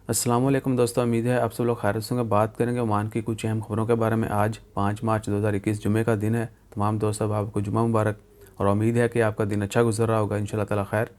अस्सलाम वालेकुम दोस्तों, उम्मीद है आप सब लोग खैरियत से होंगे। बात करेंगे ओमान की कुछ अहम खबरों के बारे में। आज 5 मार्च 2021 जुमे का दिन है। तमाम दोस्तों आपको जुमा मुबारक और उम्मीद है कि आपका दिन अच्छा गुजर रहा होगा इंशाल्लाह ताला खैर।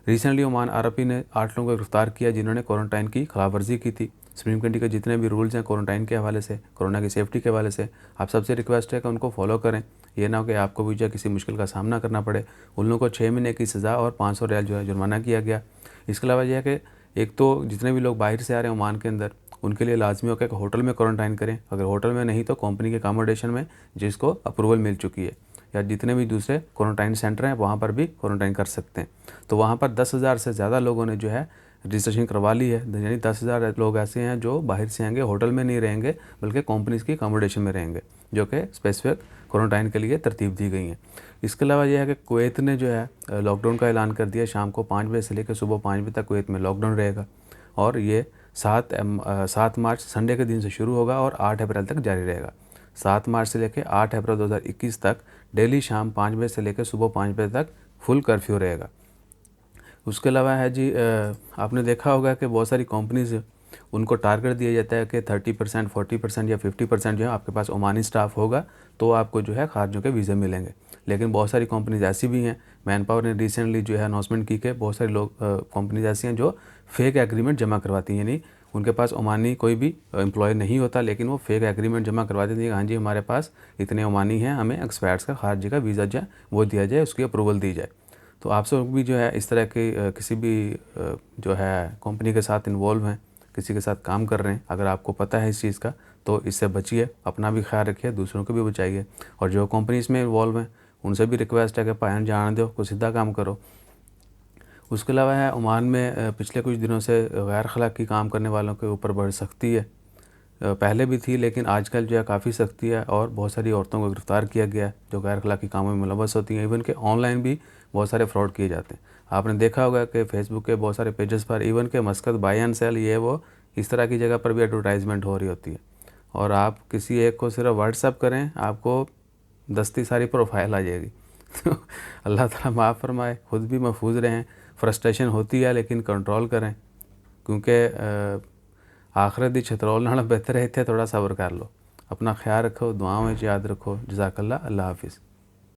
रिसेंटली ओमान आरपी ने 8 लोगों को गिरफ्तार किया जिन्होंने क्वारंटाइन की खिलाफ वर्जी की थी। सुप्रीम कंट्री के जितने भी रूल्स हैं क्वारंटाइन के हवाले से, कोरोना की सेफ्टी के हवाले से, आप सबसे रिक्वेस्ट है कि उनको फॉलो करें। ये ना हो कि आपको भी जो है किसी मुश्किल का सामना करना पड़े। उन लोगों को 6 महीने की सज़ा और 500 रियाल जो है जुर्माना किया गया। इसके अलावा यह है कि एक तो जितने भी लोग बाहर से आ रहे हैं ओमान के अंदर, उनके लिए लाजमी होगा कि होटल में क्वारंटाइन करें। अगर होटल में नहीं तो कंपनी के अकोमोडेशन में जिसको अप्रूवल मिल चुकी है, या जितने भी दूसरे क्वारंटाइन सेंटर हैं वहाँ पर भी क्वारंटाइन कर सकते हैं। तो वहाँ पर 10,000 से ज़्यादा लोगों ने जो है रजिस्ट्रेशन करवा ली है। यानी 10,000 लोग ऐसे हैं जो बाहर से आएंगे, होटल में नहीं रहेंगे बल्कि कंपनीज़ की अकोमोडेशन में रहेंगे, जो कि स्पेसिफिक क्वारंटाइन के लिए तरतीब दी गई हैं। इसके अलावा यह है कि कुवैत ने जो है लॉकडाउन का ऐलान कर दिया। शाम को 5 बजे से लेकर सुबह 5 बजे तक कुवैत में लॉकडाउन रहेगा और ये 7 मार्च संडे के दिन से शुरू होगा और 8 अप्रैल तक जारी रहेगा। 7 मार्च से लेकर 8 अप्रैल 2021 तक डेली शाम 5 बजे से लेकर सुबह 5 बजे तक फुल कर्फ्यू रहेगा। उसके अलावा है जी, आपने देखा होगा कि बहुत सारी कंपनीज़ उनको टारगेट दिया जाता है कि 30%, 40% या 50% जो है आपके पास ओमानी स्टाफ होगा तो आपको जो है खारजों के वीज़े मिलेंगे। लेकिन बहुत सारी कंपनीज़ ऐसी भी हैं, मैन पावर ने रिसेंटली जो है अनाउंसमेंट की कि बहुत सारे लोग कंपनीज़ ऐसी हैं जो फेक एग्रीमेंट जमा करवाती हैं। यानी उनके पास ओमानी कोई भी एम्प्लॉय नहीं होता, लेकिन वो फेक एग्रीमेंट जमा करवा देती है। हाँ जी, हमारे पास इतने ओमानी हैं, हमें एक्सपायर्स का खारजी का वीज़ा जो है वो दिया जाए, उसकी अप्रूवल दी जाए। तो आप सब भी जो है इस तरह के किसी भी जो है कंपनी के साथ इन्वॉल्व हैं, किसी के साथ काम कर रहे हैं, अगर आपको पता है इस चीज़ का तो इससे बचिए, अपना भी ख्याल रखिए, दूसरों को भी बचाइए। और जो कंपनीज में इन्वॉल्व हैं उनसे भी रिक्वेस्ट है कि पायन जान दो, कुछ सीधा काम करो। उसके अलावा है ओमान में पिछले कुछ दिनों से गैर अखलाकी काम करने वालों के ऊपर बड़ी सख्ती है। पहले भी थी लेकिन आजकल जो है काफ़ी सख्ती है और बहुत सारी औरतों को गिरफ़्तार किया गया है जो गैर अखलाकी कामों में मुलव्वस होती हैं। इवन के ऑनलाइन भी बहुत सारे फ्रॉड किए जाते हैं। आपने देखा होगा कि फेसबुक के बहुत सारे पेजेस पर इवन के मस्कत बाय एंड सेल ये वो इस तरह की जगह पर भी एडवर्टाइजमेंट हो रही होती है। और आप किसी एक को सिर्फ व्हाट्सअप करें, आपको दस्ती सारी प्रोफाइल आ जाएगी। तो अल्लाह ताला माफ़ फरमाए, खुद भी महफूज रहें। फ्रस्ट्रेशन होती है लेकिन कंट्रोल करें, क्योंकि आखिरत दी छतरोल नाल बेहतर है इत्थे थोड़ा सब्र कर लो। अपना ख्याल रखो, दुआओं में याद रखो। जज़ाकल्लाह, अल्लाह हाफिज़।